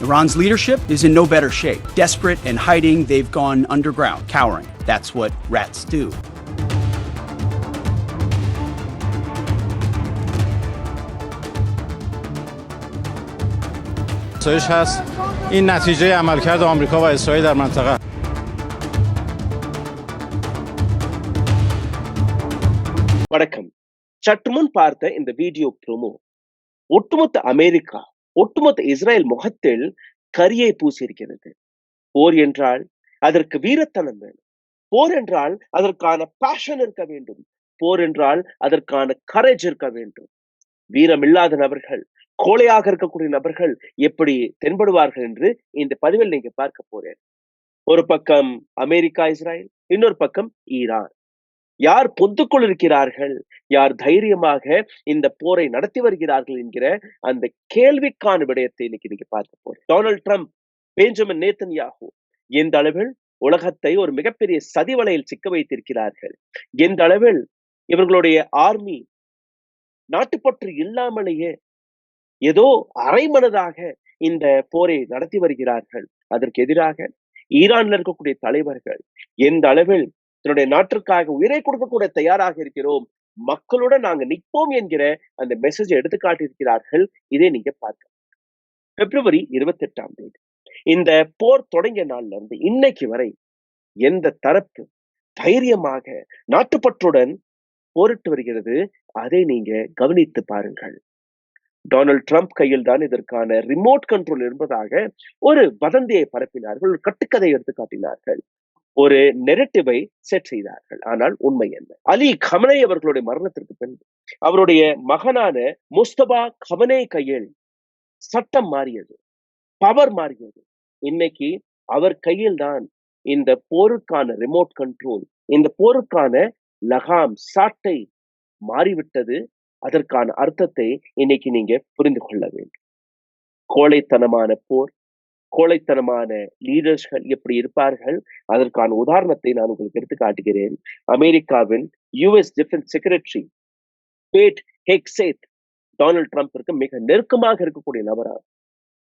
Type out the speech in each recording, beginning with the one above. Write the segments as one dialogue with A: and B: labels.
A: Iran's leadership is in no better shape. Desperate and hiding, they've gone underground, cowering. That's what rats do.
B: افزایش هست این نتیجه عملکرد آمریکا و اسرائیل در منطقه.
C: வணக்கம். சற்றுமுன் பார்த்த இந்த video promo ஒட்டுமொத்த America, ஒட்டுமொத்த Israel முகத்தில் கரியை பூசியிருக்கிறது. போர் என்றால் அதற்கு வீரத்தனம் வேணும். போர் என்றால் அதற்கான பேஷன் இருக்க வேண்டும். போர் என்றால் அதற்கான கரேஜ் இருக்க வேண்டும். வீரம் இல்லாத நபர்கள், கோழையாக இருக்கக்கூடிய நபர்கள் எப்படி தென்படுவார்கள் என்று இந்த பதிவில் நீங்க பார்க்க போறேன். ஒரு பக்கம் அமெரிக்கா, இஸ்ரேல், இன்னொரு பக்கம் ஈரான். யார் பொந்துக்குள் இருக்கிறார்கள், யார் தைரியமாக இந்த போரை நடத்தி வருகிறார்கள் என்கிற அந்த கேள்விக்கான விடயத்தை இன்னைக்கு நீங்க பார்க்க போறேன். டொனால்ட் ட்ரம்ப், பெஞ்சமின் நேத்தன்யாகு எந்த அளவில் உலகத்தை ஒரு மிகப்பெரிய சதிவலையில் சிக்க வைத்திருக்கிறார்கள், எந்த அளவில் இவர்களுடைய ஆர்மி நாட்டுப்பற்று இல்லாமலேயே ஏதோ அரைமனதாக இந்த போரை நடத்தி வருகிறார்கள். அதற்கு எதிராக ஈரான்ல இருக்கக்கூடிய தலைவர்கள் எந்த அளவில் தன்னுடைய நாட்டிற்காக உயிரை கொடுக்கக்கூட தயாராக இருக்கிறோம், மக்களுடன் நாங்க நிற்போம் என்கிற அந்த மெசேஜை எடுத்து காட்டியிருக்கிறார்கள். இதை நீங்க பார்க்க பிப்ரவரி 28 இந்த போர் தொடங்கிய நாள்ல இருந்து இன்னைக்கு வரை எந்த தரப்பு தைரியமாக நாட்டுப்பற்றுடன் போரிட்டு வருகிறது, அதை நீங்க கவனித்து பாருங்கள். டொனால்ட் ட்ரம்ப் கையில் தான் இதற்கான ரிமோட் கண்ட்ரோல் இருப்பதாக ஒரு வதந்தியை பரப்பினார்கள், ஒரு கட்டுக்கதை எடுத்து காட்டினார்கள், ஒரு நெரட்டிவை செட் செய்தார்கள். ஆனால் உண்மை என்ன? அலி கமனே அவர்களுடைய மரணத்திற்கு பின் அவருடைய மகனான முஸ்தபா கமனே கையில் சட்டம் மாறியது, பவர் மாறியது. இன்னைக்கு அவர் கையில் தான் இந்த போருக்கான ரிமோட் கண்ட்ரோல், இந்த போருக்கான லகாம் சாட்டை மாறிவிட்டது. அதற்கான அர்த்தத்தை இன்னைக்கு நீங்க புரிந்து கொள்ள வேண்டும். கோழைத்தனமான போர், கோழைத்தனமான லீடர்ஸ்கள் எப்படி இருப்பார்கள், அதற்கான உதாரணத்தை நான் உங்களுக்கு எடுத்து காட்டுகிறேன். அமெரிக்காவின் US defence secretary Pete Hegseth Donald ட்ரம்பிற்கு மிக நெருக்கமாக இருக்கக்கூடிய நபரா,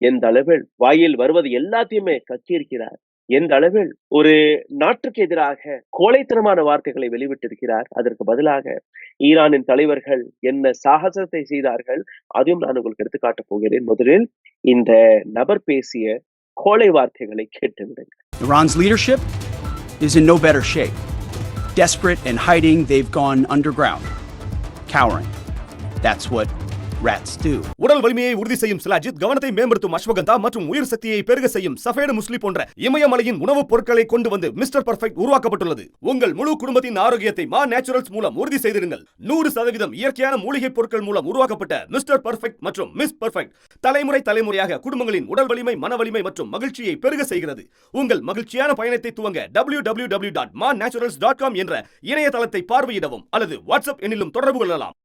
C: எந்த அளவில் வாயில் வருவது எல்லாத்தையுமே கக்கியிருக்கிறார், எந்த அளவில் ஒரு நாட்டுக்கு எதிராக கோழைத்தனமான வார்த்தைகளை வெளிவிட்டிருக்கிறார். அதற்கு பதிலாக ஈரானின் தலைவர்கள் என்ன சாகசத்தை செய்தார்கள், அதையும் நான் உங்களுக்கு எடுத்து காட்டப் போகிறேன். முதலில் இந்த நபர் பேசிய கோழை வார்த்தைகளை கேட்டுவிடுங்க.
A: Iran's leadership is in no better shape. Desperate and hiding, they've gone underground, cowering. That's what rats do.
D: உடல் வலிமையை உறுதி செய்யும் சிலாஜித், கவனத்தை மேம்படுத்தும் அஸ்வகந்தா மற்றும் உயிர் சக்தியை பெருக செய்யும் சஃபேடு முஸ்லி போன்ற இமயமலையின் உணவுப் பொருட்களை கொண்டு வந்து மிஸ்டர் பர்ஃபெக்ட் உருவாக்கப்பட்டுள்ளது. உங்கள் முழு குடும்பத்தின் ஆரோக்கியத்தை மா நேச்சுரல்ஸ் மூலம் உறுதி செய்திருங்கள். 100% இயற்கையான மூலிகை பொருட்கள் மூலம் உருவாக்கப்பட்ட மிஸ்டர் பர்ஃபெக்ட் மற்றும் மிஸ் பர்ஃபெக்ட் தலைமுறை தலைமுறையாக குடும்பங்களின் உடல் வலிமை, மன வலிமை மற்றும் மகிழ்ச்சியை பெருக செய்கிறது. உங்கள் மகிழ்ச்சியான பயணத்தை துவங்க www.manaturals.com என்ற இணையதளத்தை பார்வையிடவும் அல்லது வாட்ஸ்அப் எண்ணிலும் தொடர்பு கொள்ளலாம்.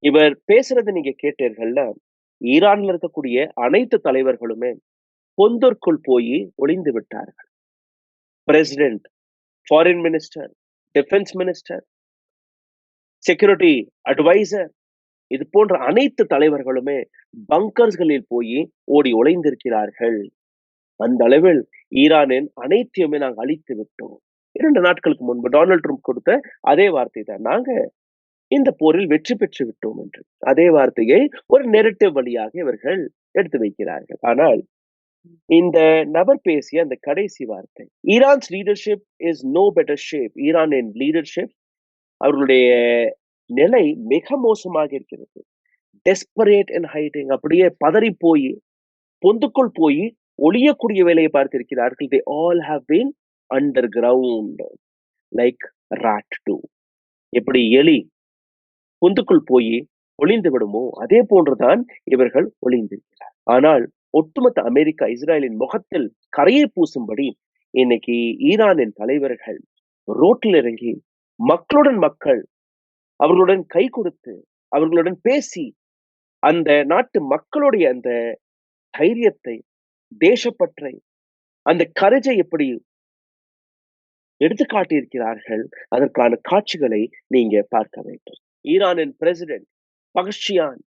C: இவர் பேசுறதை நீங்க கேட்டீர்கள்ல, ஈரான்ல இருக்கக்கூடிய அனைத்து தலைவர்களுமே பொந்திற்குள் போய் ஒளிந்து விட்டார்கள். President, foreign minister, defence minister, security adviser, இது போன்ற அனைத்து தலைவர்களுமே பங்கர்ஸ்களில் போய் ஓடி ஒளிந்திருக்கிறார்கள். அந்த அளவில் ஈரானின் அனைத்தையுமே நாங்கள் அழித்து விட்டோம். 2 நாட்களுக்கு முன்பு டொனால்ட் ட்ரம்ப் கொடுத்த அதே வார்த்தை தான், நாங்க இந்த போரில் வெற்றி பெற்று விட்டோம் என்று. அதே வார்த்தையை ஒரு நெரட்டிவ் வழியாக இவர்கள் எடுத்து வைக்கிறார்கள். ஆனால் இந்த நபர் பேசிய அந்த கடைசி வார்த்தை, Iran's leadership is no better shape. ஈரானின் லீடர்ஷிப், அவர்களுடைய நிலை மிக மோசமாக இருக்கிறது. டெஸ்பரேட் அண்ட் ஹைடிங், அப்படியே பதறி போய் பொந்துக்குள் போய் ஒளியக்கூடிய வேலையை பார்த்திருக்கிறார்கள். they all have been underground like rat do. எப்படி எலி பொந்துக்குள் போய் ஒளிந்து விடுமோ அதே போன்றுதான் இவர்கள் ஒளிந்திருக்கிறார். ஆனால் ஒட்டுமொத்த அமெரிக்கா, இஸ்ரேலின் முகத்தில் கரையை பூசும்படி இன்னைக்கு ஈரானின் தலைவர்கள் ரோட்டில் இறங்கி மக்களுடன் மக்கள் அவர்களுடன் கை கொடுத்து அவர்களுடன் பேசி அந்த நாட்டு மக்களுடைய அந்த தைரியத்தை, தேசப்பற்றை, அந்த கரேஜை எப்படி எடுத்து காட்டியிருக்கிறார்கள், அதற்கான காட்சிகளை நீங்க பார்க்க வேண்டும். ஈரானின் பிரசிடென்ட் பகஷியான்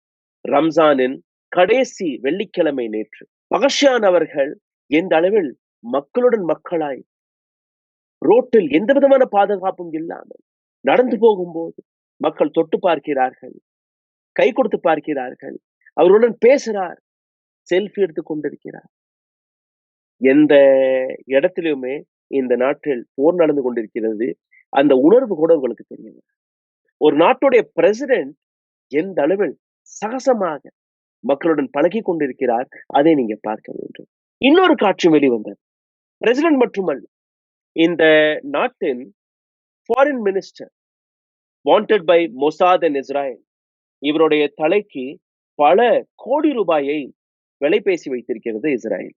C: ரம்ஜானின் கடைசி வெள்ளிக்கிழமை நேற்று பகஷியான் அவர்கள் எந்த அளவில் மக்களுடன் மக்களாய் ரோட்டில் எந்த விதமான பாதுகாப்பும் இல்லாமல் நடந்து போகும்போது மக்கள் தொட்டு பார்க்கிறார்கள், கை கொடுத்து பார்க்கிறார்கள், அவருடன் பேசுகிறார், செல்ஃபி எடுத்துக் கொண்டிருக்கிறார். எந்த இடத்திலுமே இந்த நாட்டில் போர் நடந்து கொண்டிருக்கிறது, அந்த உணர்வு கூட உங்களுக்கு தெரியும். ஒரு நாட்டுடைய பிரசிடென்ட் எந்த அளவில் சகசமாக மக்களுடன் பழகி கொண்டிருக்கிறார், அதை நீங்க பார்க்க வேண்டும். இன்னொரு காட்சி வெளிவந்தது. பிரசிடென்ட் மட்டுமல்ல, இந்த நாட்டின் foreign minister wanted by Mossad and Israel, இவருடைய தலைக்கு பல கோடி ரூபாயை விலை பேசி வைத்திருக்கிறது இஸ்ரேல்.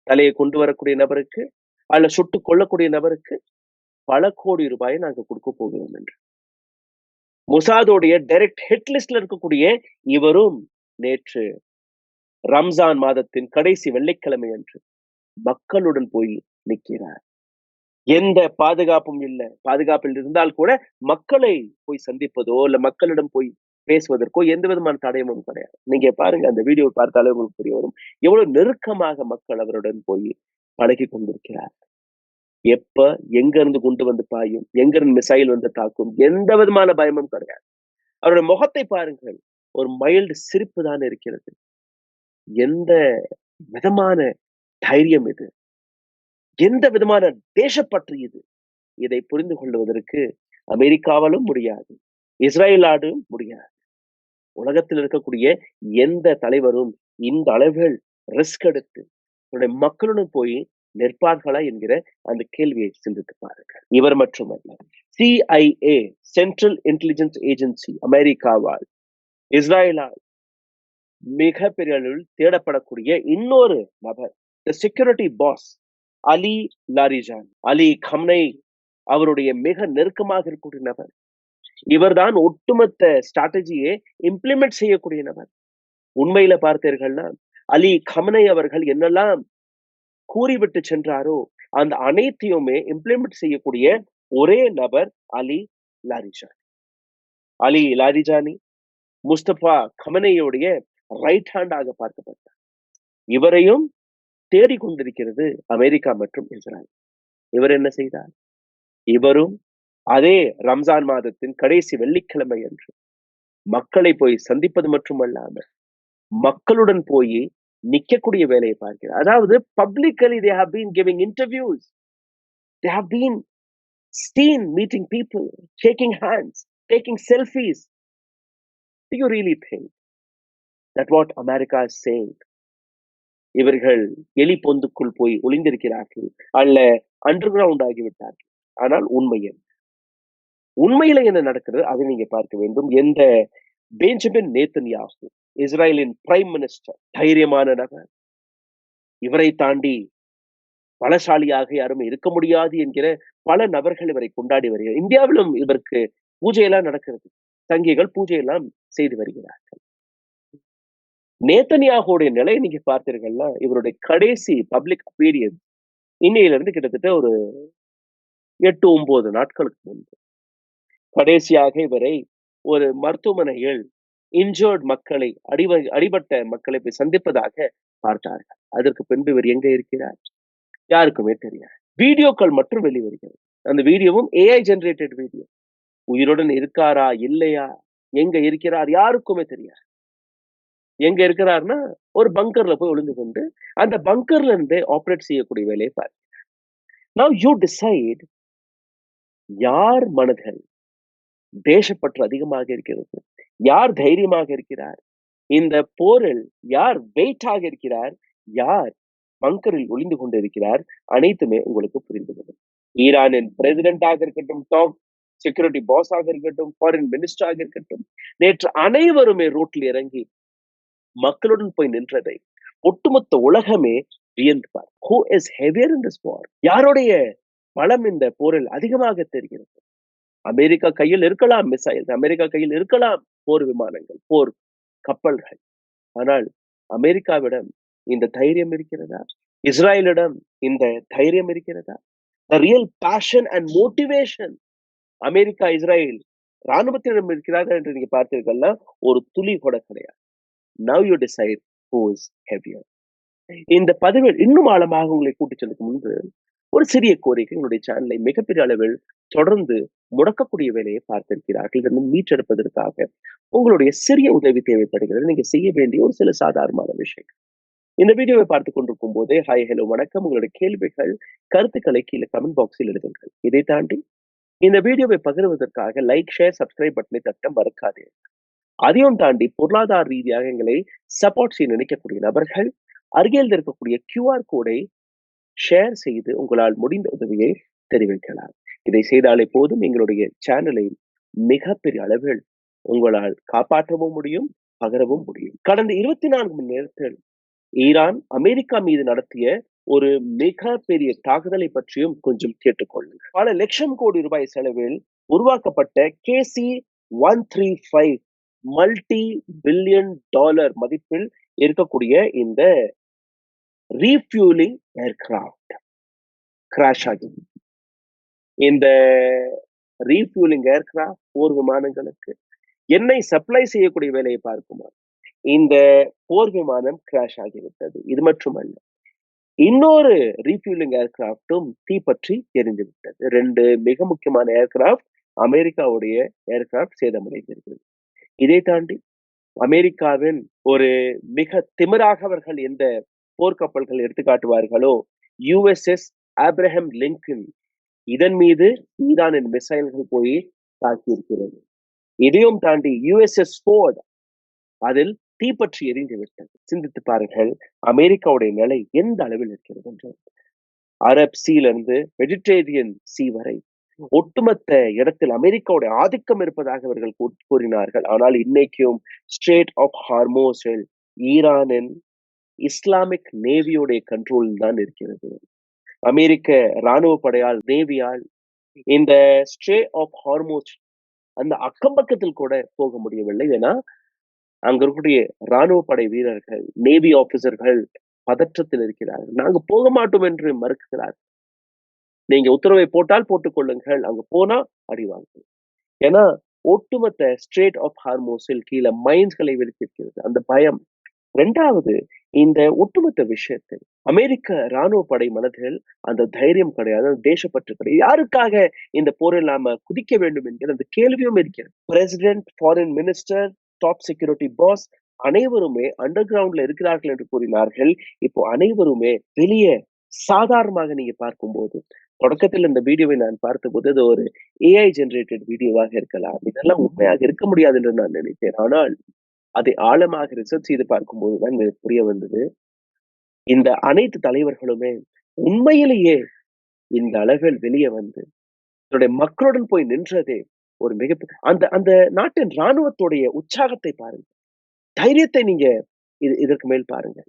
C: தலையை கொண்டு வரக்கூடிய நபருக்கு அல்ல சுட்டு கொள்ளக்கூடிய நபருக்கு பல கோடி ரூபாயை நாங்க கொடுக்க போகிறோம் என்று மொசாதோடைய டைரக்ட் ஹிட் லிஸ்ட்ல இருக்கக்கூடிய இவரும் நேற்று ரம்ஜான் மாதத்தின் கடைசி வெள்ளிக்கிழமை அன்று மக்களுடன் போய் நிற்கிறார். எந்த பாதுகாப்பும் இல்லை. பாதுகாப்பில் இருந்தால் கூட மக்களை போய் சந்திப்பதோ இல்ல மக்களிடம் போய் பேசுவதற்கோ எந்த விதமான தடயமும் கிடையாது. நீங்க பாருங்க, அந்த வீடியோ பார்த்தாலே உங்களுக்கு புரிய வரும் எவ்வளவு நெருக்கமாக மக்கள் அவருடன் போய் பழகி கொண்டிருக்கிறார். எப்ப எங்க இருந்து கொண்டு வந்து பாயும், எங்க இருந்து மிசைல் வந்து தாக்கும், எந்த விதமான பயமும் கிடையாது. அவருடைய முகத்தை பாருங்கள், ஒரு மைல்டு சிரிப்பு தான் இருக்கிறது. எந்த விதமான தைரியம் இது, எந்த விதமான தேசப்பற்று இது, இதை புரிந்து கொள்வதற்கு அமெரிக்காவாலும் முடியாது, இஸ்ரேலாலும் முடியாது. உலகத்தில் இருக்கக்கூடிய எந்த தலைவரும் இந்த அளவில் ரிஸ்க் எடுத்து மக்களுடன் போய் நிற்பார்களா என்கிற அந்த கேள்வியை சிந்தித்து பாருங்கள். இவர் மட்டுமல்ல, CIA சென்ட்ரல் இன்டெலிஜென்ஸ் ஏஜென்சி அமெரிக்காவால் இஸ்ரேலால் மிக பெரிய அளவில் தேடப்படக்கூடிய இன்னொரு நபர், செக்யூரிட்டி பாஸ் அலி லாரிஜான், அலி கம்னை அவருடைய மிக நெருக்கமாக இருக்கக்கூடிய நபர். இவர்தான் ஒட்டுமொத்த ஸ்ட்ராட்டஜியை இம்ப்ளிமெண்ட் செய்யக்கூடிய நபர். உண்மையில பார்த்தீர்கள்னா அலி கம்னை அவர்கள் என்னெல்லாம் கூறிவிட்டு சென்றாரோ அந்த அனைத்தையுமே இம்ப்ளிமெண்ட் செய்யக்கூடிய ஒரே நபர் Ali Larijani. Ali Larijani Mustafa கமனையுடைய ரைட் ஹேண்டாக பார்க்கப்பட்டார். இவரையும் தேடிக்கொண்டிருக்கிறது அமெரிக்கா மற்றும் இஸ்ரேல். இவர் என்ன செய்தார்? இவரும் அதே ரம்ஜான் மாதத்தின் கடைசி வெள்ளிக்கிழமை அன்று மக்களை போய் சந்திப்பது மட்டுமல்லாமல் மக்களுடன் போய் நிக்கக்கூடிய வேலையை பார்க்கிறார். அதாவது publicly they have been giving interviews, they have been seen meeting people, shaking hands, taking selfies. Do you really think that what America is saying? இவர்கள் எலி பொந்துக்குள் போய் ஒளிந்திருக்கிறார்கள் அல்ல அண்டர் கிரவுண்ட் ஆகிவிட்டார்கள். ஆனால் உண்மையில என்ன நடக்கிறது அதை நீங்க பார்க்க வேண்டும். எந்த பெஞ்சமின் நேத்தன்யாகு, இஸ்ரேலின் பிரைம் மினிஸ்டர், தைரியமான நபர், இவரை தாண்டி பலசாலியாக யாரும் இருக்க முடியாது என்கிற பல நபர்கள் இவரை கொண்டாடி வருகிறார். இந்தியாவிலும் இவருக்கு பூஜையெல்லாம் நடக்கிறது, தங்கிகள் பூஜையெல்லாம் செய்து வருகிறார்கள். நேத்தன்யாகுடைய நிலையை நீங்க பார்த்தீர்கள்னா இவருடைய கடைசி பப்ளிக் அப்பீரியன்ஸ் இன்னையிலிருந்து கிட்டத்தட்ட ஒரு 8-9 நாட்களுக்கு முன்பு கடைசியாக இவரை ஒரு மருத்துவமனையில் இன்ஜர்ட் மக்களை, அடிபட்ட மக்களை போய் சந்திப்பதாக பார்த்தார்கள். அதற்கு பின்பு இவர் எங்க இருக்கிறார் யாருக்குமே தெரியாது. வீடியோக்கள் மட்டும் வெளிவருகிறது. அந்த வீடியோவும் AI ஜெனரேட்டட் வீடியோ. உயிருடன் இருக்காரா இல்லையா, எங்க இருக்கிறார் யாருக்குமே தெரியாது. எங்க இருக்கிறார்னா ஒரு பங்கர்ல போய் ஒளிந்து கொண்டு அந்த பங்கர்ல இருந்து ஆப்ரேட் செய்யக்கூடிய வேலையை பாருங்க. Now you decide யார் மனதில் தேசப்பற்று அதிகமாக இருக்கிறது, யார் தைரியமாக இருக்கிறார், இந்த போரில் யார் வெயிட்டாக இருக்கிறார், யார் பங்கரில் ஒளிந்து கொண்டு இருக்கிறார், அனைத்துமே உங்களுக்கு புரிந்துவிடும். ஈரானின் பிரசிடென்டாக இருக்கட்டும், டாப் செக்யூரிட்டி பாஸாக இருக்கட்டும், ஃபாரின் மினிஸ்டராக இருக்கட்டும், நேற்று அனைவருமே ரோட்டில் இறங்கி மக்களுடன் போய் நின்றதை ஒட்டுமொத்த உலகமே வியந்தார். Who is heavier in this war? யாருடைய பலம் இந்த போரில் அதிகமாக தெரிகிறது? அமெரிக்கா கையில் இருக்கலாம் மிசைல், அமெரிக்கா கையில் இருக்கலாம் போர் விமானங்கள், போர் கப்பல்கள். ஆனால் அமெரிக்காவிடம் இந்த தைரியம் இருக்கிறதா? இஸ்ரேலிடம் இந்த தைரியம் இருக்கிறதா? The real passion and motivation America Israel ராணுவத்திடம் இருக்கிறார்கள் என்று நீங்க பார்த்தீர்கள்னா ஒரு துளி கூட கிடையாது. Now you decide who is heavier. இந்த பதிவில் இன்னும் ஆழமாக உங்களை கூட்டிச் செல்வதற்கு முன்பு ஒரு சிறிய கோரிக்கை. உங்களுடைய சேனலை மிகப்பெரிய அளவில் தொடர்ந்து முடக்கக்கூடிய வேலையை பார்த்திருக்கிறார்கள். இதನ್ನು மீட்டெடுப்பதற்காக உங்களுடைய சிறிய உதவி தேவைப்படுகிறது. நீங்க செய்ய வேண்டிய ஒரு சில சாதாரணமான விஷயங்கள். இந்த வீடியோவை பார்த்துக் கொண்டிருக்கும் போதே ஹாய் ஹலோ வணக்கம், உங்களுடைய கேள்விகள் கருத்துக்களை கீழே கமெண்ட் பாக்ஸில் எழுதுங்கள். இதை தாண்டி இந்த வீடியோவை பகிர்வதற்காக லைக் ஷேர் சப்ஸ்கிரைப் பட்டனை தட்ட மறக்காதே. அதையும் தாண்டி பொருளாதார ரீதியாக எங்களை சப்போர்ட் செய்ய நினைக்கக்கூடிய நபர்கள் அருகில் இருக்கக்கூடிய QR கோடை ஷேர் செய்து உங்களால் முடிந்த உதவியை தெரிவிக்கலாம். இதை செய்தாலே போதும் எங்களுடைய சேனலை மிகப்பெரிய அளவில் உங்களால் காப்பாற்றவும் முடியும், பகிரவும் முடியும். கடந்த 24 மணி நேரத்தில் ஈரான் அமெரிக்கா மீது நடத்திய ஒரு மிகப்பெரிய தாக்குதலை பற்றியும் கொஞ்சம் கேட்டுக்கொள்ளுங்கள். பல லட்சம் கோடி ரூபாய் செலவில் உருவாக்கப்பட்ட KC-135 மல்டி பில்லியன் டாலர் மதிப்பில் இருக்கக்கூடிய இந்த ரீஃபியூலிங் ஏர்கிராஃப்ட் கிராஷ் ஆகி, இந்த ரீஃபியூலிங் ஏர்கிராஃப்ட் போர் விமானங்களுக்கு எண்ணெய் சப்ளை செய்யக்கூடிய வேலையை பார்க்குமா, இந்த போர் விமானம் கிராஷ் ஆகிவிட்டது. இது மட்டுமல்ல, இன்னொரு ரீஃபியூலிங் ஏர்கிராஃப்டும் தீப்பற்றி எரிந்து விட்டது. 2 மிக முக்கியமான ஏர்கிராஃப்ட் அமெரிக்காவுடைய ஏர்கிராஃப்ட் சேதமடைந்திருக்கிறது. இதை தாண்டி அமெரிக்காவின் ஒரு மிக திமிராக அவர்கள் எந்த போர்க்கப்பல்கள் எடுத்துக்காட்டுவார்களோ USS ஆப்ரஹாம் லிங்கன், இதன் மீது ஈரானின் மிசைல்கள் போய் தாக்கியிருக்கிறது. இதையும் தாண்டி USS ஃபோர்ட், அதில் தீப்பற்றி எரிந்து விட்டது. சிந்தித்து பாருங்கள் அமெரிக்காவுடைய நிலை எந்த அளவில் இருக்கிறது என்று. அரப் சீலிருந்து மெடிட்டரேனியன் சி வரை ஒட்டுமொத்த இடத்தில் அமெரிக்காவுடைய ஆதிக்கம் இருப்பதாக அவர்கள் கூறினார்கள். ஆனால் இன்னைக்கும் ஸ்ட்ரேட் ஆஃப் ஹார்மோஸில் ஈரானின் இஸ்லாமிக் நேவியோடைய கண்ட்ரோல் தான் இருக்கிறது. அமெரிக்க ராணுவ படையால், நேவியால் இந்த ஸ்ட்ரேட் ஆஃப் ஹார்மோஸ் அந்த அக்கம் பக்கத்தில் கூட போக முடியவில்லை. ஏன்னா அங்க இருக்கக்கூடிய ராணுவ படை வீரர்கள், நேவி ஆபீசர்கள் பதற்றத்தில் இருக்கிறார்கள். நாங்க போக மாட்டோம் என்று மறுக்கிறார்கள். நீங்க உத்தரவை போட்டால் போட்டுக் கொள்ளுங்கள், அங்க போனா அடிவாங்க. ஏன்னா ஒட்டுமொத்த ஸ்ட்ரேட் ஆஃப் ஹார்மோஸில் கீழே மைன்ஸ்களை விரித்திருக்கிறது, அந்த பயம். 2வது, இந்த ஒட்டுமொத்த விஷயத்தில் அமெரிக்க ராணுவ படை மனதில் அந்த தைரியம் கிடையாது, தேசப்பற்று கிடையாது. யாருக்காக இந்த போரில் நாம குதிக்க வேண்டும் என்கிற அந்த கேள்வியும் இருக்கிறது. President, foreign minister, top security boss அனைவருமே அண்டர் கிரவுண்ட்ல இருக்கிறார்கள் என்று கூறினார்கள். இப்போ அனைவருமே வெளியே சாதாரணமாக நீங்க பார்க்கும்போது, தொடக்கத்தில் இந்த வீடியோவை நான் பார்த்தபோது அது ஒரு AI ஜெனரேட்டட் வீடியோவாக இருக்கலாம், இதெல்லாம் உண்மையாக இருக்க முடியாது என்று நான் நினைத்தேன். ஆனால் அதை ஆழமாக ரிசர்ச் செய்து பார்க்கும்போது தான் எனக்கு புரிய வந்தது, இந்த அனைத்து தலைவர்களுமே உண்மையிலேயே இந்த அளவில் வெளியே வந்து தன்னுடைய மக்களுடன் போய் நின்றதே ஒரு மிகப்பெரிய அந்த அந்த நாட்டின் ராணுவத்துடைய உற்சாகத்தை பாருங்க, தைரியத்தை நீங்க இதற்கு மேல் பாருங்க.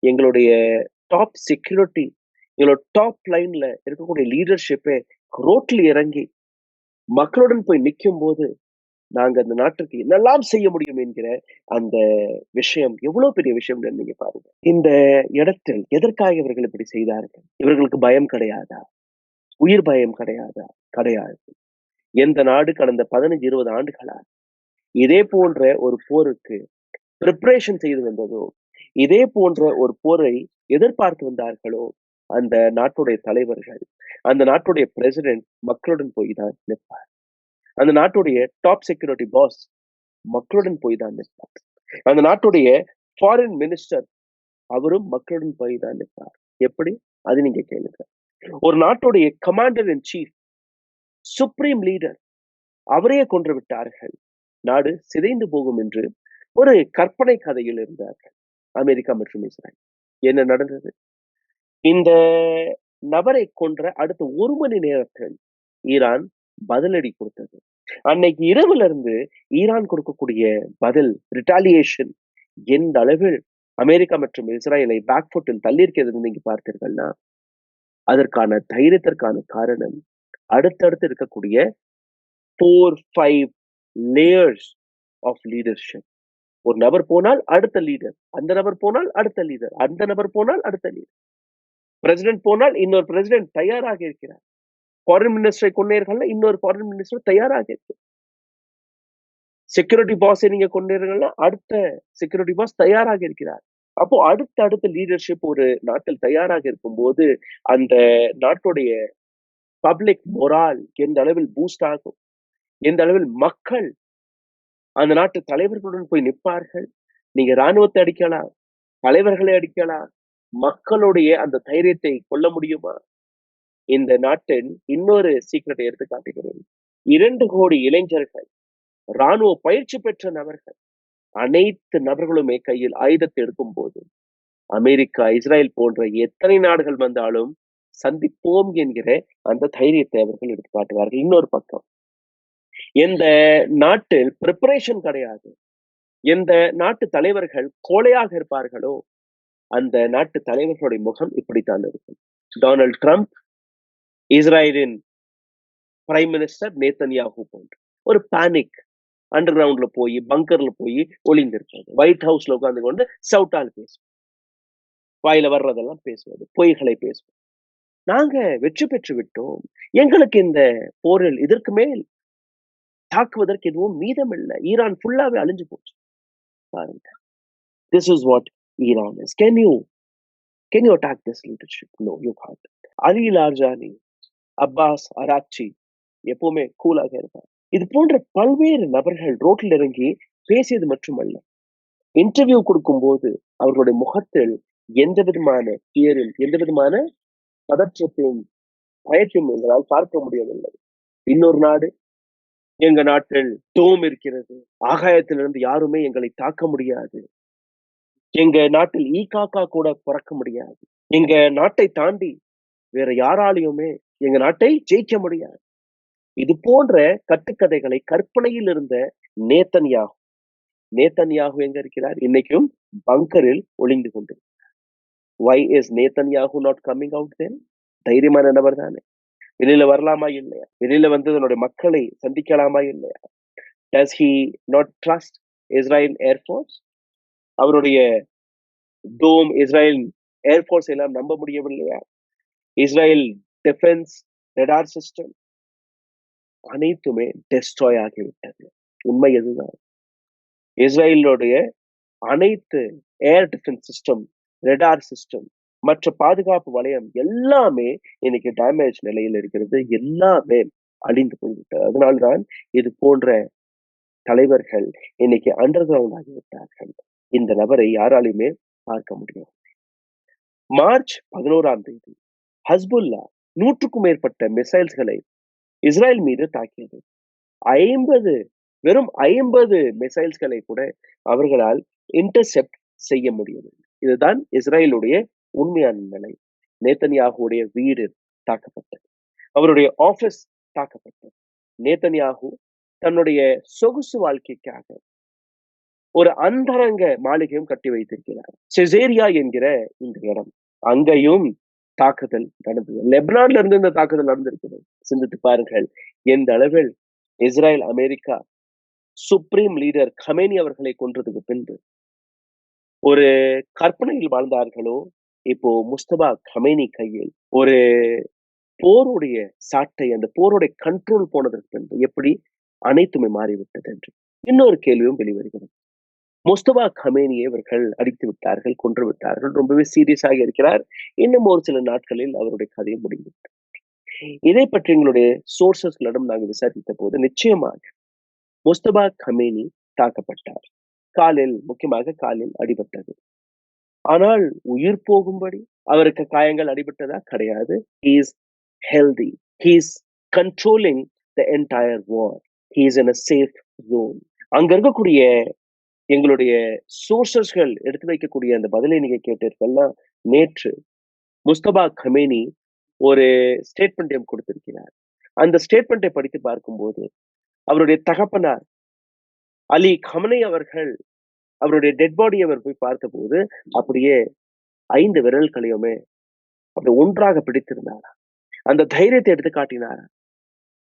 C: எங்களுடைய டாப் செக்யூரிட்டி, எங்களோட டாப் லைன்ல இருக்கக்கூடிய லீடர்ஷிப்பே ரோட்ல இறங்கி மக்களுடன் போய் நிற்கும் போது நாங்க அந்த நாட்டுக்கு என்னெல்லாம் செய்ய முடியும் என்கிற அந்த விஷயம் எவ்வளவு பெரிய விஷயம் நீங்க பாருங்க. இந்த இடத்தில் எதற்காக இவர்கள் இப்படி செய்தார்கள்? இவர்களுக்கு பயம் கிடையாதா? உயிர் பயம் கிடையாதா? கிடையாது. எந்த நாடு கடந்த 15-20 ஆண்டுகளா இதே போன்ற ஒரு போருக்கு ப்ரிப்பரேஷன் செய்து வந்ததோ, இதே போன்ற ஒரு போரை எதிர்பார்த்து வந்தார்களோ, அந்த நாட்டுடைய தலைவர்கள், அந்த நாட்டுடைய பிரசிடென்ட் மக்களுடன் போய் தான் நிற்பார். அந்த நாட்டுடைய டாப் செக்யூரிட்டி பாஸ் மக்களுடன் போய் தான் நிற்பார். அந்த நாட்டுடைய ஃபாரின் மினிஸ்டர் அவரும் மக்களுடன் போய் தான் நிற்பார். எப்படி? அது நீங்க கேளுங்க. ஒரு நாட்டுடைய commander in chief, supreme leader, அவரையே கொன்று விட்டார்கள், நாடு சிதைந்து போகும் என்று ஒரு கற்பனை கதையில் இருந்தார்கள் அமெரிக்கா மற்றும் இஸ்ரேல். என்ன நடந்தது? இந்த நபரை கொன்ற அடுத்த 1 மணி நேரத்தில் ஈரான் பதிலடி கொடுத்தது. அன்னைக்கு இரவுல இருந்து ஈரான் கொடுக்கக்கூடிய பதில், ரிட்டாலியேஷன் எந்த அளவில் அமெரிக்கா மற்றும் இஸ்ரேலை பேக்ஃபுட்டில் தள்ளி இருக்கிறது நீங்க பார்த்தீர்கள்னா, அதற்கான தைரியத்திற்கான காரணம் அடுத்தடுத்து இருக்கக்கூடிய 4-5 லேயர்ஸ் ஆஃப் லீடர்ஷிப். ஒரு நபர் போனால் அடுத்த லீடர், அந்த நபர் போனால் அடுத்த லீடர், அந்த நபர் போனால் அடுத்த லீடர். பிரசிடென்ட் போனால் இன்னொரு பிரசிடென்ட் தயாராக இருக்கிறார். ஃபாரின் மினிஸ்டரை கொண்டீர்கள்னா இன்னொரு ஃபாரின் மினிஸ்டர் தயாராக இருக்கிறார். செக்யூரிட்டி பாஸை நீங்க கொண்டீர்கள்னா அடுத்த செக்யூரிட்டி பாஸ் தயாராக இருக்கிறார். அப்போ அடுத்த லீடர்ஷிப் ஒரு நாட்டில் தயாராக இருக்கும்போது அந்த நாட்டுடைய பப்ளிக் மொரால் எந்த அளவில் பூஸ்ட் ஆகும், எந்த அளவில் மக்கள் அந்த நாட்டு தலைவர்களுடன் போய் நிற்பார்கள். நீங்க ராணுவத்தை அடிக்கலாம், தலைவர்களை அடிக்கலாம், மக்களுடைய அந்த தைரியத்தை கொள்ள முடியுமா? இந்த நாட்டின் இன்னொரு சீக்ரெட்டை எடுத்து காட்டுகிறேன். 2 கோடி இளைஞர்கள், ராணுவ பயிற்சி பெற்ற நபர்கள், அனைத்து நபர்களுமே கையில் ஆயுதத்தை எடுக்கும் போது அமெரிக்கா, இஸ்ரேல் போன்ற எத்தனை நாடுகள் வந்தாலும் சந்திப்போம் என்கிற அந்த தைரியத்தை அவர்கள் எடுத்து காட்டுவார்கள். இன்னொரு பக்கம் எந்த நாட்டில் பிரிப்பரேஷன் கிடையாது, எந்த நாட்டு தலைவர்கள் கோழையாக இருப்பார்களோ அந்த நாட்டு தலைவர்களுடைய முகம் இப்படித்தான் இருக்கும். டொனால்ட் ட்ரம்ப், இஸ்ரேலின் பிரைம் மினிஸ்டர் நேத்தன்யாகு போன்ற ஒரு பேனிக் அண்டர் கிரவுண்ட்ல போய் பங்கர்ல போய் ஒளிந்திருக்கிறது. ஒயிட் ஹவுஸ்ல உட்கார்ந்து கொண்டு சவுட்டால் பேசுவோம், வாயில வர்றதெல்லாம் பேசுவது, பொய்களை பேசுவோம். நாங்க வெற்றி பெற்று விட்டோம், எங்களுக்கு இந்த போரில் இதற்கு மேல் தாக்குவதற்கு எதுவும் மீதம் இல்லை, ஈரான் ஃபுல்லாவே அழிஞ்சு போச்சு பாருங்க. This is what Iran is. Can you attack this leadership? No, you can't. Ali Larijani, Abbas Araghchi எப்பவுமே கூலாக இருப்பார். இது போன்ற பல்வேறு நபர்கள் ரோட்டில் இறங்கி பேசியது மட்டுமல்ல, இன்டர்வியூ கொடுக்கும் போது அவர்களுடைய முகத்தில் எந்த விதமான பியரும், எந்த விதமான பதற்றத்தையும் பயத்தையும் எங்களால் பார்க்க முடியவில்லை. இன்னொரு நாடு, எங்க நாட்டில் டோம் இருக்கிறது, ஆகாயத்திலிருந்து யாருமே எங்களை தாக்க முடியாது, எங்க நாட்டில் காக்கா கூட பறக்க முடியாது, எங்க நாட்டை தாண்டி வேற யாராலையுமே எங்க நாட்டை ஜெயிக்க முடியாது. இது போன்ற கட்டுக்கதைகளை கற்பனையில் இருந்த நேத்தன்யாகு எங்க இருக்கிறார்? இன்னைக்கும் பங்கரில் ஒளிந்து கொண்டு. Why is Netanyahu not coming out then? தைரியமான நபர் தானே, வெளியில வரலாமா இல்லையா? வெளியில வந்து தன்னுடைய மக்களை சந்திக்கலாமா இல்லையா? Does he not trust Israel Air Force? அவருடைய டோம், இஸ்ரேல் ஏர்ஃபோர்ஸ் எல்லாம் நம்ப முடியவில்லையா? இஸ்ரேல் டிஃபென்ஸ் ரடார் சிஸ்டம் அனைத்துமே டெஸ்ட்ராய் ஆகிவிட்டது. உண்மை எதுதான். இஸ்ரேலுடைய அனைத்து air defence system, radar system, மற்ற பாதுகாப்பு வளையம் எல்லாமே இன்னைக்கு டேமேஜ் நிலையில் இருக்கிறது, எல்லாமே அழிந்து போய்விட்டது. அதனால்தான் இது போன்ற தலைவர்கள் இன்னைக்கு அண்டர் கிரவுண்ட் ஆகிவிட்டார்கள். இந்த நபரை யாராலையுமே பார்க்க முடியும். மார்ச் 11ஆம் தேதி ஹஸ்புல்லா 100க்கும் மேற்பட்ட மிசைல்ஸ்களை இஸ்ரேல் மீது தாக்கியது. வெறும் 50 மிசைல்ஸ்களை கூட அவர்களால் இன்டர்செப்ட் செய்ய முடியவில்லை. இதுதான் இஸ்ரேலுடைய உண்மையான நிலை. நேத்தன்யாகுடைய வீடு தாக்கப்பட்டது, அவருடைய ஆபீஸ் தாக்கப்பட்டது. நேத்தன்யாகு தன்னுடைய சொகுசு வாழ்க்கைக்காக ஒரு அந்தரங்க மாளிகையும் கட்டி வைத்திருக்கிறார். செசேரியா என்கிற இந்த இடம், அங்கேயும் தாக்குதல் நடந்தது. லெபனான்ல இருந்து இந்த தாக்குதல் நடந்திருக்கிறது. சிந்தித்து பாருங்கள் எந்த அளவில் Israel, America supreme leader Khamenei அவர்களை கொன்றதுக்கு பின்பு ஒரு கற்பனையில் வாழ்ந்தார்களோ, இப்போ முஸ்தபா கமேனி கையில் ஒரு போருடைய சாட்டை, அந்த போருடைய கண்ட்ரோல் போனதற்கு பின்பு எப்படி அனைத்துமே மாறிவிட்டது என்று இன்னொரு கேள்வியும் வெளிவருகிறது. முஸ்தபா கமேனியை இவர்கள் அடித்து விட்டார்கள், கொன்று விட்டார்கள், ரொம்பவே சீரியஸாக இருக்கிறார். இன்னும் ஒரு சில நாட்களில் அவருடைய கதையை முடிந்துவிட்டது. இதை பற்றி எங்களுடைய சோர்சஸ்களிடம் நாங்கள் விசாரித்த போது நிச்சயமாக முஸ்தபா கமேனி தாக்கப்பட்டார். காலில், முக்கியமாக காலில் அடிபட்டது. ஆனால் உயிர் போகும்படி அவருக்கு காயங்கள் அடிபட்டதா? கிடையாது. He is healthy. He is controlling the entire war. He is in a safe zone. அங்க இருக்கக்கூடிய எங்களுடைய சோர்சஸ்கள் எடுத்து வைக்கக்கூடிய அந்த பதிலை நீங்க கேட்டீர்கள்னா, நேற்று முஸ்தபா கமேனி ஒரு ஸ்டேட்மெண்ட்டையும் கொடுத்திருக்கிறார். அந்த ஸ்டேட்மெண்ட்டை படித்து பார்க்கும்போது அவருடைய தகப்பனார் அலி கமனை அவர்கள் அவருடைய டெட் பாடி அவர் போய் பார்த்தபோது அப்படியே 5 விரல்களையுமே அப்படி ஒன்றாக பிடித்திருந்தாரா, அந்த தைரியத்தை எடுத்து காட்டினாரா.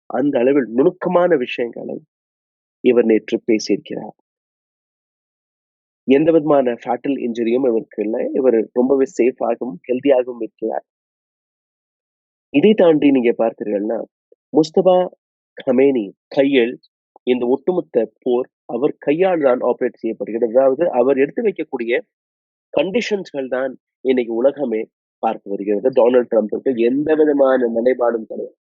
C: அந்த அளவில் நுணுக்கமான விஷயங்களை இவர் நேற்று பேசியிருக்கிறார். எந்த விதமான ஃபேட்டல் இன்ஜுரியும் இவருக்கு இல்லை. இவர் ரொம்பவே சேஃபாகவும் ஹெல்த்தியாகவும் இருக்கிறார். இதை தாண்டி நீங்க பார்த்தீர்கள்னா, முஸ்தபா கமேனி கையில் இந்த ஒட்டுமொத்த போர் அவர் கையால் தான் ஆபரேட் செய்யப்படுகிறது. அதாவது அவர் எடுத்து வைக்கக்கூடிய கண்டிஷன்ஸ்கள் தான் இன்னைக்கு உலகமே பார்த்து வருகிறது. டொனால்ட் ட்ரம்ப்புக்கு எந்த விதமான நிலைப்பாடும் கிடையாது.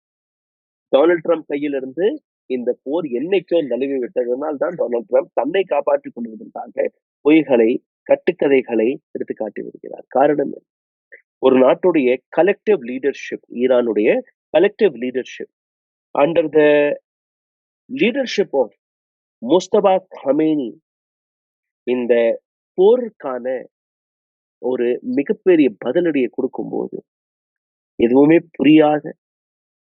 C: டொனால்ட் ட்ரம்ப் கையிலிருந்து இந்த போர் என்னைக்கோ நழுவி விட்டதனால் தான் டொனால்ட் ட்ரம்ப் தன்னை காப்பாற்றிக் கொள்வதற்காக பொய்களை, கட்டுக்கதைகளை எடுத்து காட்டி வருகிறார். காரணம் என்ன? ஒரு நாட்டுடைய கலெக்டிவ் லீடர்ஷிப், ஈரானுடைய collective leadership under the leadership of Mustafa Khamenei இந்த போருக்கான ஒரு மிகப்பெரிய பதிலடியை கொடுக்கும்போது எதுவுமே புரியாத,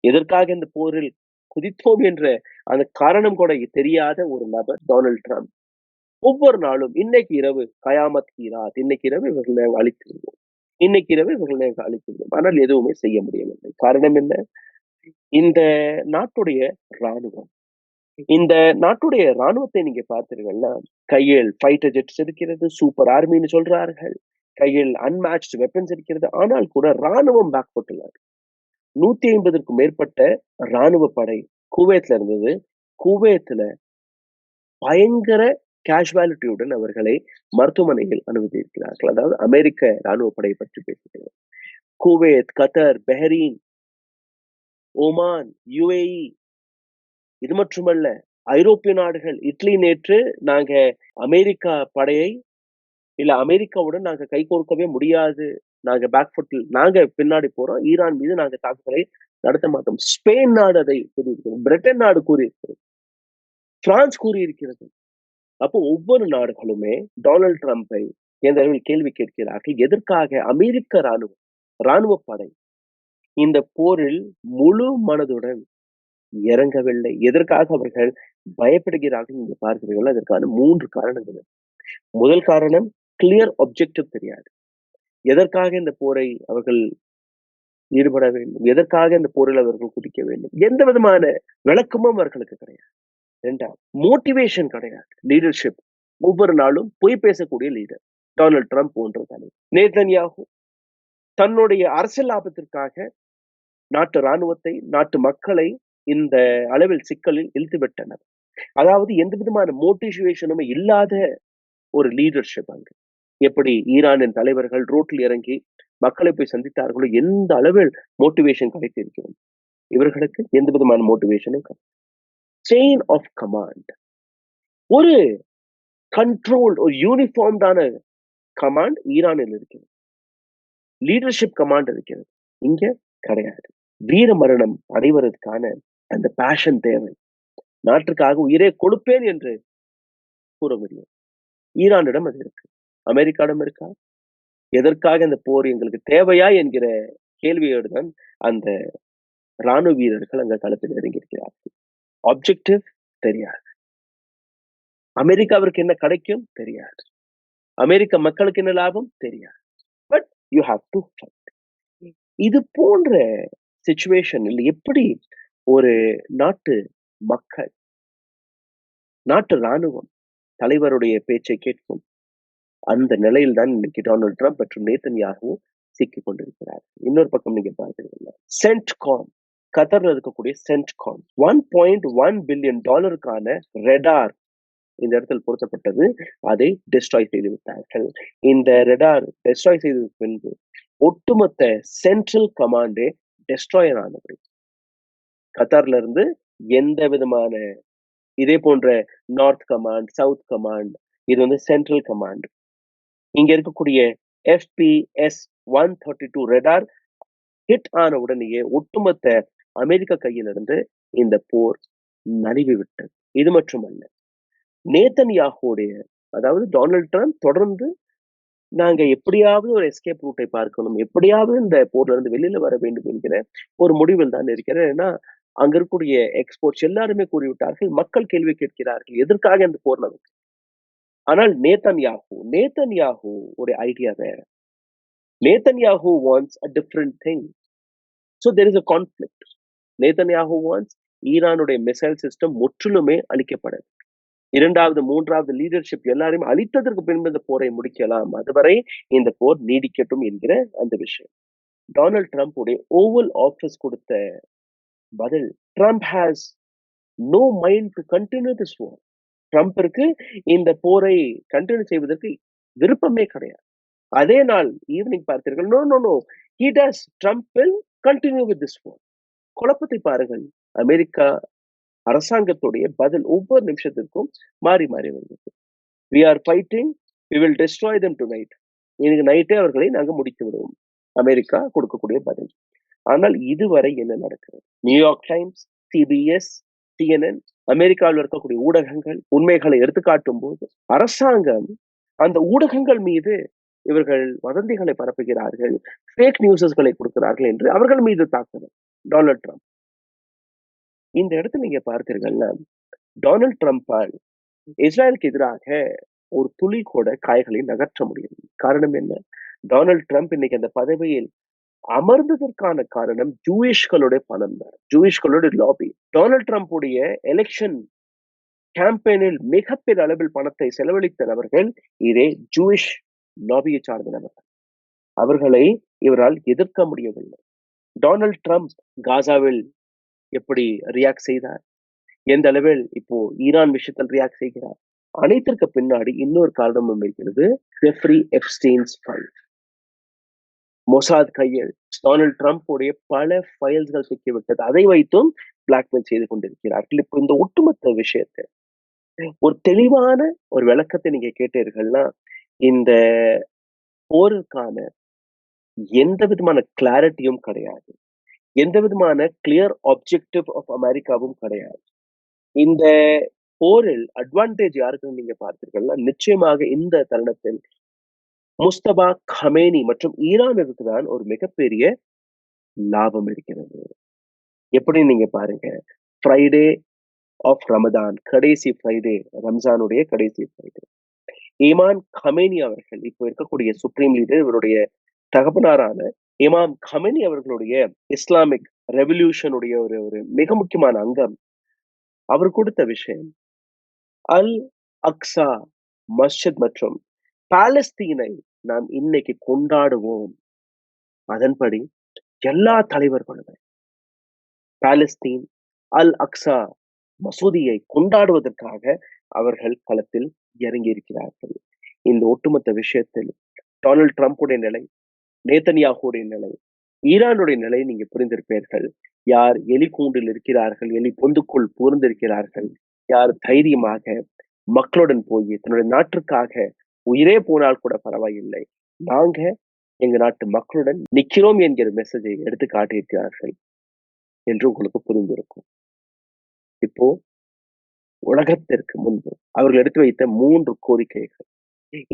C: எதற்காக இந்த போரில் குதித்தோம் என்ற அந்த காரணம் கூட தெரியாத ஒரு நபர் டொனால்ட் ட்ரம்ப். ஒவ்வொரு நாளும் இன்னைக்கு இரவு கயாமத் கி ராத், இன்னைக்கு இரவு இவர்களை நாங்கள் அழித்து விடுவோம், இன்னைக்கு இரவு இவர்களை நாங்கள் அழித்து விடுவோம். ஆனால் எதுவுமே செய்ய முடியவில்லை. காரணம் என்ன? இந்த நாட்டுடைய ராணுவம், இந்த நாட்டுடைய ராணுவத்தை நீங்க பார்த்தீர்கள்னா கையில் ஃபைட்டர் ஜெட்ஸ் இருக்கிறது, சூப்பர் ஆர்மின்னு சொல்றார்கள், கையில் அன்மேட்ச்டு வெப்பன்ஸ் இருக்கிறது. ஆனால் கூட ராணுவம் பேக்புட்ல 150க்கும் மேற்பட்ட ராணுவ படை குவைத்ல இருந்தது. குவைத்ல பயங்கர கேஷுவாலிட்டியுடன் அவர்களை மருத்துவமனையில் அனுமதிக்கிறார்கள். அதாவது அமெரிக்க ராணுவ படை பற்றி பேசுகிறேன். குவைத், கத்தர், பஹ்ரைன், ஓமான், UAE, இது மட்டுமல்ல ஐரோப்பிய நாடுகள், இட்லி நேற்று நாங்க அமெரிக்கா படையை இல்ல அமெரிக்காவுடன் நாங்க கைகோர்க்கவே முடியாது, நாங்க பேக்ஃபுட்டில், நாங்க பின்னாடி போறோம், ஈரான் மீது நாங்க தாக்குதலை நடத்த மாட்டோம். ஸ்பெயின் நாடு அதை கூறியிருக்கிறது, பிரிட்டன் நாடு கூறியிருக்கிறது, பிரான்ஸ் கூறியிருக்கிறது. அப்போ ஒவ்வொரு நாடுகளுமே டொனால்ட் ட்ரம்பை எந்த அளவில் கேள்வி கேட்கிறார்கள். எதற்காக அமெரிக்க ராணுவ படை இந்த போரில் முழு மனதுடன் இறங்கவில்லை? எதற்காக அவர்கள் பயப்படுகிறார்கள் என்று பார்க்கிறீர்கள்? அதற்கான 3 காரணங்கள். முதல் காரணம், கிளியர் ஆப்ஜெக்டிவ் தெரியாது. எதற்காக இந்த போரை அவர்கள் ஈடுபட வேண்டும், எதற்காக இந்த போரில் அவர்கள் குதிக்க வேண்டும், எந்த விதமான விளக்கமும் அவர்களுக்கு கிடையாது. 2வது, மோட்டிவேஷன் கிடையாது. லீடர்ஷிப், ஒவ்வொரு நாளும் பொய் பேசக்கூடிய லீடர் டொனால்ட் ட்ரம்ப் போன்ற தலைவர். நேதன்யாகு தன்னுடைய அரசியல் லாபத்திற்காக நாட்டு ராணுவத்தை, நாட்டு மக்களை இந்த அளவில் சிக்கலில் இழுத்து விட்டனர். அதாவது எந்த விதமான மோட்டிவேஷனுமே இல்லாத ஒரு லீடர்ஷிப் அங்கு. எப்படி ஈரானின் தலைவர்கள் ரோட்டில் இறங்கி மக்களை போய் சந்தித்தார்களோ, எந்த அளவில் மோட்டிவேஷன் கிடைத்திருக்கிறது இவர்களுக்கு? எந்த விதமான மோட்டிவேஷனும் கிடையாது. செயின் ஆஃப் கமாண்ட், ஒரு கண்ட்ரோல், ஒரு யூனிஃபார்ம்டான கமாண்ட் ஈரானில் இருக்கிறது. லீடர்ஷிப் கமாண்ட் இருக்கிறது, இங்க கிடையாது. வீர மரணம் அடைவதற்கான அந்த பேஷன் தேவை. நாட்டுக்காக உயிரே கொடுப்பேன் என்று கூற முடியும். ஈரானிடம் அது இருக்கு, அமெரிக்காவிடம் இருக்கா? எதற்காக இந்த போர் எங்களுக்கு தேவையா என்கிற கேள்வியோடு தான் அந்த ராணுவ வீரர்கள் அங்க களத்தில் இறங்கியிருக்கிறார்கள். ஆப்ஜெக்டிவ் தெரியாது. அமெரிக்காவிற்கு என்ன கிடைக்கும் தெரியாது. அமெரிக்க மக்களுக்கு என்ன லாபம் தெரியாது. But you have to fight. இது போன்ற சிச்சுவேஷனில் எப்படி ஒரு நாட்டு மக்கள், நாட்டு ராணுவம் தலைவருடைய பேச்சை கேட்கும்? அந்த நிலையில் தான் இன்னைக்கு டொனால்ட் ட்ரம்ப் மற்றும் நேதன்யாகு சிக்கிக் கொண்டிருக்கிறார். இன்னொரு பக்கம் நீங்க பார்த்தீங்கன்னா சென்ட்காம், கத்தர்ல இருக்கக்கூடிய சென்ட்காம், $1.1 பில்லியன் ரெடார் இந்த இடத்தில் பொருத்தப்பட்டது. அதை டெஸ்ட்ராய் செய்து விட்டார்கள். இந்த ரெடார் டெஸ்ட்ராய் செய்த பின்பு ஒட்டுமொத்த சென்ட்ரல் கமாண்டே டெஸ்ட்ராயர் ஆனது. கத்தார்ல இருந்து எந்த விதமான இதே போன்ற நார்த் கமாண்ட், சவுத் கமாண்ட், இது வந்து சென்ட்ரல் கமாண்ட். இங்க இருக்கக்கூடிய FPS-132 ரெடார் ஹிட் ஆன உடனேயே ஒட்டுமொத்த அமெரிக்க கையிலிருந்து இந்த போர் நழுவி விட்டது. இது மட்டுமல்ல, நேதன்யாகுடைய, அதாவது டொனால்ட் ட்ரம்ப் தொடர்ந்து நாங்க எப்படியாவது ஒரு எஸ்கேப் ரூட்டை பார்க்கணும், எப்படியாவது இந்த போர்ல இருந்து வெளியில வர வேண்டும் என்கிற ஒரு முடிவில் தான் இருக்கிறேன். ஏன்னா அங்க இருக்கக்கூடிய எக்ஸ்போர்ட்ஸ் எல்லாருமே கூறிவிட்டார்கள், மக்கள் கேள்வி கேட்கிறார்கள், எதற்காக இந்த போர் நடக்கும். ஆனால் நேதன்யாகு ஒரு ஐடியா வேற. Netanyahu wants a different thing. So there is a conflict. Netanyahu wants ஈரானுடைய மிசைல் சிஸ்டம் முற்றிலுமே அழிக்கப்பட, 2வது 3வது லீடர்ஷிப் எல்லாரையும் அழித்ததற்கு பின்பு இந்த போரை முடிக்கலாம், அதுவரை இந்த போர் நீடிக்கட்டும் என்கிற அந்த விஷயம். டொனால்ட் ட்ரம்ப் உடைய ஓவல் ஆபீஸ் கொடுத்த பதில், Trump has no mind to continue this war. ட்ரம்பிற்கு இந்த போரை கண்டினியூ செய்வதற்கு விருப்பமே கிடையாது. அதே நாள் ஈவினிங் பார்த்தீர்கள், no no no he does, Trump will continue with this war. குழப்பத்தை பாருங்கள். அமெரிக்கா அரசாங்கத்துடைய பதில் ஒவ்வொரு நிமிஷத்திற்கும் மாறி மாறி வருகிறது. we are fighting, we will destroy them tonight. இன்னைக்கு நைட்டே அவர்களை நாங்க முடித்து விடுவோம். அமெரிக்கா கொடுக்கக்கூடிய பதில். ஆனால் இதுவரை என்ன நடக்கிறது? நியூயார்க் டைம்ஸ், சிபிஎஸ், CNN, அமெரிக்காவில் இருக்கக்கூடிய ஊடகங்கள் உண்மைகளை எடுத்துக்காட்டும் போது அரசாங்கம் அந்த ஊடகங்கள் மீது இவர்கள் வதந்திகளை பரப்புகிறார்கள், ஃபேக் நியூஸஸ்களை கொடுக்கிறார்கள் என்று அவர்கள் மீது தாக்குதல். டொனால்ட் ட்ரம்ப் இந்த இடத்துல நீங்க பார்த்தீர்கள்னா, டொனால்ட் ட்ரம்பால் இஸ்ரேலுக்கு எதிராக ஒரு துளி கூட காய்களை நகர்த்த முடியும். காரணம் என்ன? டொனால்ட் ட்ரம்ப் இன்னைக்கு அந்த பதவியில் அமர்ந்ததற்கான காரணம் ஜூயிஷ்களுடைய பணம் தான், ஜூயிஷ்களுடைய லாபி. டொனால்ட் ட்ரம்ப்புடைய எலெக்ஷன் கேம்பெயினில் மிகப்பெரிய அளவில் பணத்தை செலவழித்த நபர்கள் இதே ஜூயிஷ் லாபியை சார்ந்த நபர்கள். அவர்களை இவரால் எதிர்க்க முடியவில்லை. டொனால்ட் ட்ரம்ப் காசாவில் எப்படி ரியாக்ட் செய்தார், எந்த அளவில் இப்போ ஈரான் விஷயத்தில் ரியாக்ட் செய்கிறார், அனைத்திற்கு பின்னாடி இன்னொரு காரணமும் இருக்கிறது. ஜெஃப்ரி எப்ஸ்டீன்ஸ் ஃபைல், மொசாத் கையில் டொனால்ட் ட்ரம்ப் உடைய பல ஃபைல்ஸ்கள் சிக்கிவிட்டது. அதை வைத்தும் பிளாக்மெயில் செய்து கொண்டிருக்கிறார்கள். இப்போ இந்த ஒட்டுமொத்த விஷயத்தை ஒரு தெளிவான ஒரு விளக்கத்தை நீங்க கேட்டீர்கள்னா, இந்த போருக்கான எந்த விதமான கிளாரிட்டியும் கிடையாது, எந்த விதமான கிளியர் ஆப்ஜெக்டிவ் ஆஃப் அமெரிக்காவும் கிடையாது. இந்த போரில் அட்வான்டேஜ் யாருக்குன்னு நீங்க பார்த்தீர்கள்னா, நிச்சயமாக இந்த தருணத்தில் முஸ்தபா கமேனி மற்றும் ஈரானுக்கு தான் ஒரு மிகப்பெரிய லாபம் இருக்கிறது. எப்படி நீங்க பாருங்க, ஃப்ரைடே ஆஃப் ரமதான், கடைசி ஃப்ரைடே, ரம்ஜானுடைய கடைசி ஃப்ரைடே, இமாம் கமேனி அவர்கள் இப்போ இருக்கக்கூடிய சுப்ரீம் லீடர், இவருடைய தகப்பனாரான இமாம் கமேனி அவர்களுடைய இஸ்லாமிக் ரெவல்யூஷனுடைய ஒரு மிக முக்கியமான அங்கம். அவர் கொடுத்த விஷயம் அல் அக்ஸா மஸ்ஜித் மற்றும் பாலஸ்தீனை நாம் இன்னைக்கு கொண்டாடுவோம். அதன்படி எல்லா தலைவர்களுமே பாலஸ்தீன் அல் அக்ஸா மசூதியை கொண்டாடுவதற்காக அவர்கள் களத்தில் இறங்கி இருக்கிறார்கள். இந்த ஒட்டுமொத்த விஷயத்தில் டொனால்ட் ட்ரம்ப்புடைய நிலை, நேதன்யாகுடைய நிலை, ஈரானுடைய நிலை நீங்க புரிந்திருப்பீர்கள். யார் எலி கூண்டில் இருக்கிறார்கள், எலி பொந்துக்குள் புகுந்திருக்கிறார்கள், யார் தைரியமாக மக்களுடன் போய் தன்னுடைய நாட்டிற்காக உயிரே போனால் கூட பரவாயில்லை, நாங்க எங்க நாட்டு மக்களுடன் நிக்கிறோம் என்கிற மெசேஜை எடுத்து காட்டியிருக்கிறார்கள் என்று உங்களுக்கு புரிந்திருக்கும். இப்போ உலகத்திற்கு முன்பு அவர்கள் எடுத்து வைத்த 3 கோரிக்கைகள்,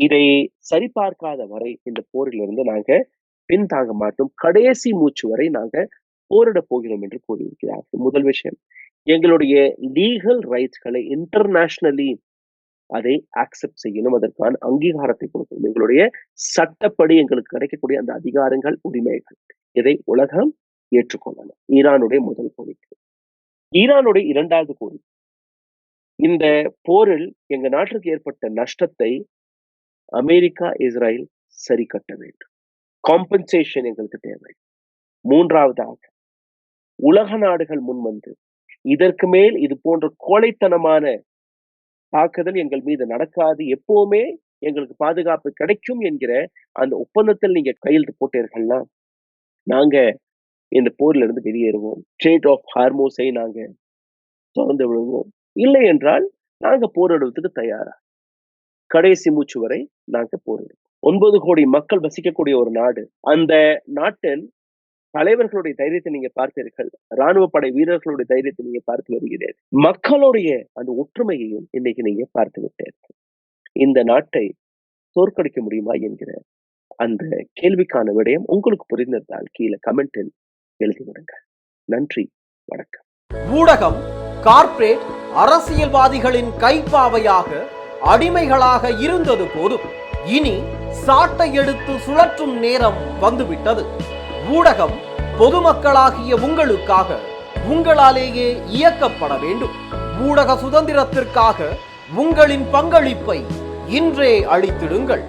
C: இதை சரிபார்க்காத வரை இந்த போரிலிருந்து நாங்க பின்தாங்க மாட்டோம், கடைசி மூச்சு வரை நாங்க போரிட போகிறோம் என்று கூறியிருக்கிறார்கள். முதல் விஷயம், எங்களுடைய லீகல் ரைட்ஸ்களை இன்டர்நேஷனலி அதை அக்செப்ட் செய்யணும், அதற்கான அங்கீகாரத்தை கொடுக்கணும். எங்களுடைய சட்டப்படி எங்களுக்கு கிடைக்கக்கூடிய அந்த அதிகாரங்கள், உரிமைகள், இதை உலகம் ஏற்றுக்கொள்ளணும். ஈரானுடைய முதல் கோரிக்கை. ஈரானுடைய இரண்டாவது கோரிக்கை, இந்த போரில் எங்க நாட்டிற்கு ஏற்பட்ட நஷ்டத்தை அமெரிக்கா இஸ்ரேல் சரி கட்ட வேண்டும், காம்பன்சேஷன் எங்களுக்கு தேவை. மூன்றாவதாக, உலக நாடுகள் முன்வந்து இதற்கு மேல் இது போன்ற கோழைத்தனமான தாக்குதல் எங்கள் மீது நடக்காது, எப்பவுமே எங்களுக்கு பாதுகாப்பு கிடைக்கும் என்கிற அந்த ஒப்பந்தத்தில் நீங்க கையெழுத்து போட்டீர்கள்னா நாங்க இந்த போர்ல இருந்து வெளியேறுவோம், ஸ்ட்ரெய்ட் ஆஃப் ஹார்மோஸை நாங்க திறந்து விடுவோம். இல்லை என்றால் நாங்க போரிடுவதற்கு தயாரா, கடைசி மூச்சு வரை நாங்க போரிடுவோம். 9 கோடி மக்கள் வசிக்கக்கூடிய ஒரு நாடு, அந்த நாட்டின் தலைவர்களுடைய தைரியத்தை நீங்க பார்த்தீர்கள், ராணுவ படை வீரர்களுடைய தைரியத்தை நீங்க பார்த்து வருகிறீர்கள், மக்களுடைய அந்த ஒற்றுமையையும் இன்னைக்கு நீங்க பார்த்து விட்டீர்கள். இந்த நாட்டை தோற்கடிக்க முடியுமா என்கிற அந்த கேள்விக்கான விடயம் உங்களுக்கு புரிந்திருந்தால் கீழே கமெண்டில் எழுதிவிடுங்க. நன்றி, வணக்கம்.
E: ஊடகம் கார்ப்பரேட் அரசியல்வாதிகளின் கைப்பாவையாக அடிமைகளாக இருந்தது போதும், இனி சாட்டை எடுத்து சுழற்றும் நேரம் வந்துவிட்டது. ஊடகம் பொதுமக்களாகிய உங்களுக்காக, உங்களாலேயே இயக்கப்பட வேண்டும். ஊடக சுதந்திரத்திற்காக உங்களின் பங்களிப்பை இன்றே அளித்திடுங்கள்.